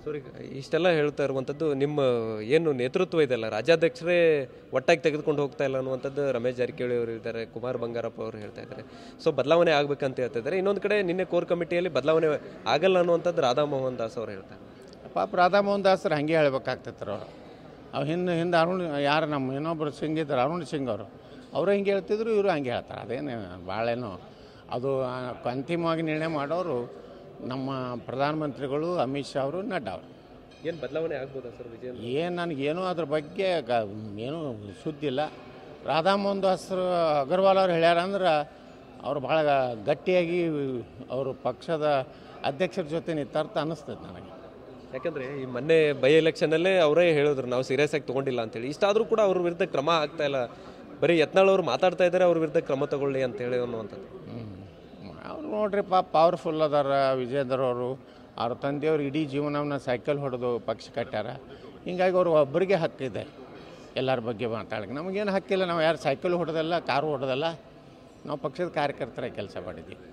ಸರಿ, ಇಷ್ಟೆಲ್ಲ ಹೇಳ್ತಾ ಇರುವಂಥದ್ದು ನಿಮ್ಮ ಏನು ನೇತೃತ್ವ ಇದೆಯಲ್ಲ, ರಾಜ್ಯಾಧ್ಯಕ್ಷರೇ ಒಟ್ಟಾಗಿ ತೆಗೆದುಕೊಂಡು ಹೋಗ್ತಾ ಇಲ್ಲ ಅನ್ನುವಂಥದ್ದು ರಮೇಶ್ ಜಾರಕಿಹೊಳಿ ಅವರು ಹೇಳ್ತಾರೆ, ಕುಮಾರ್ ಬಂಗಾರಪ್ಪ ಅವರು ಹೇಳ್ತಾ ಇದ್ದಾರೆ. ಸೊ ಬದಲಾವಣೆ ಆಗಬೇಕಂತ ಹೇಳ್ತಾ ಇದ್ದಾರೆ. ಇನ್ನೊಂದು ಕಡೆ ನಿನ್ನೆ ಕೋರ್ ಕಮಿಟಿಯಲ್ಲಿ ಬದಲಾವಣೆ ಆಗಲ್ಲ ಅನ್ನುವಂಥದ್ದು ರಾಧಾ ಮೋಹನ್ ದಾಸ್ ಅವರು ಹೇಳ್ತಾರೆ. ಪಾಪ ರಾಧಾ ಮೋಹನ್ ದಾಸರು ಹಾಗೆ ಹೇಳ್ಬೇಕಾಗ್ತೈತ್ರ ಅವ್ರು ಹಿಂದೆ ಅರುಣ್ ಯಾರು ನಮ್ಮ ಇನ್ನೊಬ್ಬರು ಸಿಂಗ್ ಇದ್ದಾರೆ, ಅರುಣ್ ಸಿಂಗ್ ಅವರು ಹಿಂಗೆ ಹೇಳ್ತಿದ್ರು, ಇವರು ಹಂಗೆ ಹೇಳ್ತಾರೆ. ಅದೇನು ಭಾಳೇನು ಅದು ಅಂತಿಮವಾಗಿ ನಿರ್ಣಯ ಮಾಡೋರು ನಮ್ಮ ಪ್ರಧಾನಮಂತ್ರಿಗಳು, ಅಮಿತ್ ಶಾ ಅವರು, ನಡ್ಡಾ ಅವರು. ಏನು ಬದಲಾವಣೆ ಆಗ್ಬೋದಾ ಸರ್ ವಿಜಯ್? ಏನು ನನಗೇನು ಅದ್ರ ಬಗ್ಗೆ ಏನೂ ಸುದ್ದಿಲ್ಲ. ರಾಧಾ ಮೋಹನ್ ದಾಸರು ಅಗರ್ವಾಲ್ ಅವ್ರು ಹೇಳ್ಯಾರ ಅಂದ್ರೆ ಅವ್ರು ಭಾಳ ಗಟ್ಟಿಯಾಗಿ ಅವರು ಪಕ್ಷದ ಅಧ್ಯಕ್ಷರ ಜೊತೆ ನಿಂತಾರ್ಥ ಅನ್ನಿಸ್ತದೆ ನನಗೆ. ಯಾಕಂದರೆ ಈ ಮೊನ್ನೆ ಬೈ ಎಲೆಕ್ಷನಲ್ಲೇ ಅವರೇ ಹೇಳಿದ್ರು ನಾವು ಸೀರಿಯಸ್ ಆಗಿ ತೊಗೊಂಡಿಲ್ಲ ಅಂತೇಳಿ. ಇಷ್ಟಾದರೂ ಕೂಡ ಅವ್ರ ವಿರುದ್ಧ ಕ್ರಮ ಆಗ್ತಾ ಇಲ್ಲ. ಬರೀ ಯತ್ನಾಳ್ ಅವರು ಮಾತಾಡ್ತಾ ಇದ್ದಾರೆ ಅವ್ರ ವಿರುದ್ಧ ಕ್ರಮ ತಗೊಳ್ಳಿ ಅಂತೇಳಿ ಅನ್ನುವಂಥದ್ದು. ಅವ್ರು ನೋಡ್ರಿ ಪವರ್ಫುಲ್ ಅದಾರ ವಿಜೇಂದ್ರ ಅವರು. ಅವ್ರ ತಂದೆಯವ್ರು ಇಡೀ ಜೀವನವನ್ನ ಸೈಕಲ್ ಹೊಡೆದು ಪಕ್ಷ ಕಟ್ಟಾರ. ಹಿಂಗಾಗಿ ಅವ್ರು ಒಬ್ಬರಿಗೆ ಹಕ್ಕಿದೆ ಎಲ್ಲರ ಬಗ್ಗೆ ಮಾತಾಡೋಕ್ಕೆ. ನಮಗೇನು ಹಕ್ಕಿಲ್ಲ. ನಾವು ಯಾರು ಸೈಕಲ್ ಹೊಡೆದಲ್ಲ, ಕಾರು ಹೊಡೆದಲ್ಲ. ನಾವು ಪಕ್ಷದ ಕಾರ್ಯಕರ್ತರಾಗಿ ಕೆಲಸ ಮಾಡಿದ್ದೀವಿ.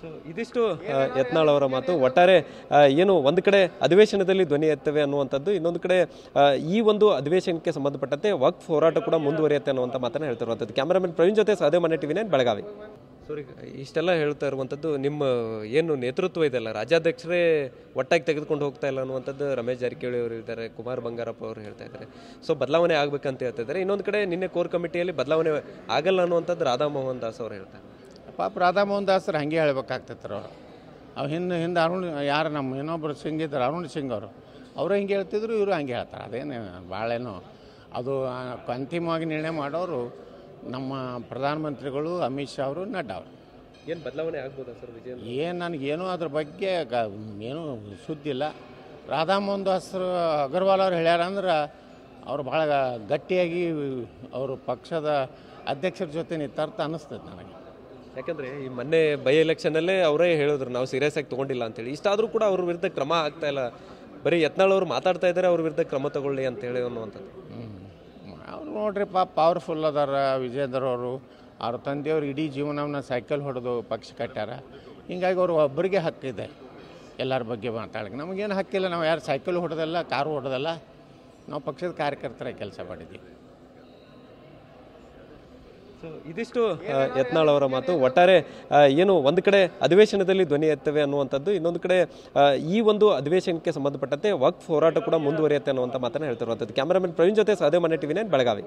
ಸೊ ಇದಿಷ್ಟು ಯತ್ನಾಳ್ ಅವರ ಮಾತು. ಒಟ್ಟಾರೆ ಏನು ಒಂದು ಕಡೆ ಅಧಿವೇಶನದಲ್ಲಿ ಧ್ವನಿ ಎತ್ತವೆ ಅನ್ನುವಂಥದ್ದು, ಇನ್ನೊಂದು ಕಡೆ ಈ ಒಂದು ಅಧಿವೇಶನಕ್ಕೆ ಸಂಬಂಧಪಟ್ಟಂತೆ ವಕ್ಫ್ ಹೋರಾಟ ಕೂಡ ಮುಂದುವರಿಯುತ್ತೆ ಅನ್ನುವಂಥ ಮಾತನ್ನು ಹೇಳ್ತಿರುವಂಥದ್ದು. ಕ್ಯಾಮರಾಮನ್ ಪ್ರವೀಣ್ ಜೊತೆ ಸಾಧೆ ಮನೆ ಟಿವಿ 9 ಬೆಳಗಾವಿ. ಸರಿ, ಇಷ್ಟೆಲ್ಲ ಹೇಳ್ತಾ ಇರುವಂಥದ್ದು ನಿಮ್ಮ ಏನು ನೇತೃತ್ವ ಇದೆಯಲ್ಲ, ರಾಜ್ಯಾಧ್ಯಕ್ಷರೇ ಒಟ್ಟಾಗಿ ತೆಗೆದುಕೊಂಡು ಹೋಗ್ತಾ ಇಲ್ಲ ಅನ್ನುವಂಥದ್ದು ರಮೇಶ್ ಜಾರಕಿಹೊಳಿ ಅವರು ಹೇಳ್ತಾರೆ, ಕುಮಾರ್ ಬಂಗಾರಪ್ಪ ಅವರು ಹೇಳ್ತಾ ಇದ್ದಾರೆ. ಸೊ ಬದಲಾವಣೆ ಆಗಬೇಕಂತ ಹೇಳ್ತಾ ಇದ್ದಾರೆ. ಇನ್ನೊಂದು ಕಡೆ ನಿನ್ನೆ ಕೋರ್ ಕಮಿಟಿಯಲ್ಲಿ ಬದಲಾವಣೆ ಆಗಲ್ಲ ಅನ್ನುವಂಥದ್ದು ರಾಧಾ ಮೋಹನ್ ದಾಸ್ ಅವರು ಹೇಳ್ತಾರೆ. ಪಾಪ ರಾಧಾ ಮೋಹನ್ ದಾಸರು ಹಾಗೆ ಹೇಳ್ಬೇಕಾಗ್ತೈತ್ರ ಅವ್ರು ಹಿಂದೆ ಅರುಣ್ ಯಾರು ನಮ್ಮ ಇನ್ನೊಬ್ಬರು ಸಿಂಗ್ ಇದ್ದಾರೆ, ಅರುಣ್ ಸಿಂಗ್ ಅವರು ಹಿಂಗೆ ಹೇಳ್ತಿದ್ರು, ಇವರು ಹಂಗೆ ಹೇಳ್ತಾರೆ. ಅದೇನು ಭಾಳೇನು ಅದು ಅಂತಿಮವಾಗಿ ನಿರ್ಣಯ ಮಾಡೋರು ನಮ್ಮ ಪ್ರಧಾನಮಂತ್ರಿಗಳು, ಅಮಿತ್ ಶಾ ಅವರು, ನಡ್ಡಾ ಅವರು. ಏನು ಬದಲಾವಣೆ ಆಗ್ಬೋದಾ ಸರ್ ವಿಜಯ್? ಏನು ನನಗೇನು ಅದ್ರ ಬಗ್ಗೆ ಏನೂ ಸುದ್ದಿಲ್ಲ. ರಾಧಾ ಮೋಹನ್ ದಾಸರು ಅಗರ್ವಾಲ್ ಅವ್ರು ಹೇಳ್ಯಾರ ಅಂದ್ರೆ ಅವ್ರು ಭಾಳ ಗಟ್ಟಿಯಾಗಿ ಅವರು ಪಕ್ಷದ ಅಧ್ಯಕ್ಷರ ಜೊತೆ ನಿಂತಾರ್ಥ ಅನ್ನಿಸ್ತದೆ ನನಗೆ. ಯಾಕಂದರೆ ಈ ಮೊನ್ನೆ ಬೈ ಎಲೆಕ್ಷನಲ್ಲೇ ಅವರೇ ಹೇಳಿದ್ರು ನಾವು ಸೀರಿಯಸ್ ಆಗಿ ತೊಗೊಂಡಿಲ್ಲ ಅಂತೇಳಿ. ಇಷ್ಟಾದರೂ ಕೂಡ ಅವ್ರ ವಿರುದ್ಧ ಕ್ರಮ ಆಗ್ತಾ ಇಲ್ಲ. ಬರೀ ಯತ್ನಾಳ್ ಅವರು ಮಾತಾಡ್ತಾ ಇದ್ದಾರೆ ಅವ್ರ ವಿರುದ್ಧ ಕ್ರಮ ತಗೊಳ್ಳಿ ಅಂತೇಳಿ ಅನ್ನುವಂಥದ್ದು. ಅವ್ರು ನೋಡ್ರಿ ಪವರ್ಫುಲ್ ಅದಾರ ವಿಜೇಂದ್ರ ಅವರು. ಅವ್ರ ತಂದೆಯವ್ರು ಇಡೀ ಜೀವನವನ್ನ ಸೈಕಲ್ ಹೊಡೆದು ಪಕ್ಷ ಕಟ್ಟಾರ. ಹಿಂಗಾಗಿ ಅವ್ರು ಒಬ್ಬರಿಗೆ ಹಕ್ಕಿದೆ ಎಲ್ಲರ ಬಗ್ಗೆ ಮಾತಾಡೋಕ್ಕೆ. ನಮಗೇನು ಹಕ್ಕಿಲ್ಲ. ನಾವು ಯಾರು ಸೈಕಲ್ ಹೊಡೆದಲ್ಲ, ಕಾರು ಹೊಡೆದಲ್ಲ. ನಾವು ಪಕ್ಷದ ಕಾರ್ಯಕರ್ತರಾಗಿ ಕೆಲಸ ಮಾಡಿದ್ದೀವಿ. ಸೊ ಇದಿಷ್ಟು ಯತ್ನಾಳ್ ಅವರ ಮಾತು. ಒಟ್ಟಾರೆ ಏನು ಒಂದು ಕಡೆ ಅಧಿವೇಶನದಲ್ಲಿ ಧ್ವನಿ ಎತ್ತವೆ ಅನ್ನುವಂಥದ್ದು, ಇನ್ನೊಂದು ಕಡೆ ಈ ಒಂದು ಅಧಿವೇಶನಕ್ಕೆ ಸಂಬಂಧಪಟ್ಟಂತೆ ವಕ್ಫ್ ಹೋರಾಟ ಕೂಡ ಮುಂದುವರಿಯುತ್ತೆ ಅನ್ನುವಂಥ ಮಾತನ್ನು ಹೇಳ್ತಿರುವಂಥದ್ದು. ಕ್ಯಾಮರಾಮನ್ ಪ್ರವೀಣ್ ಜೊತೆ ಸಾಧೆ ಮನೆ ಟಿವಿ 9 ಬೆಳಗಾವಿ.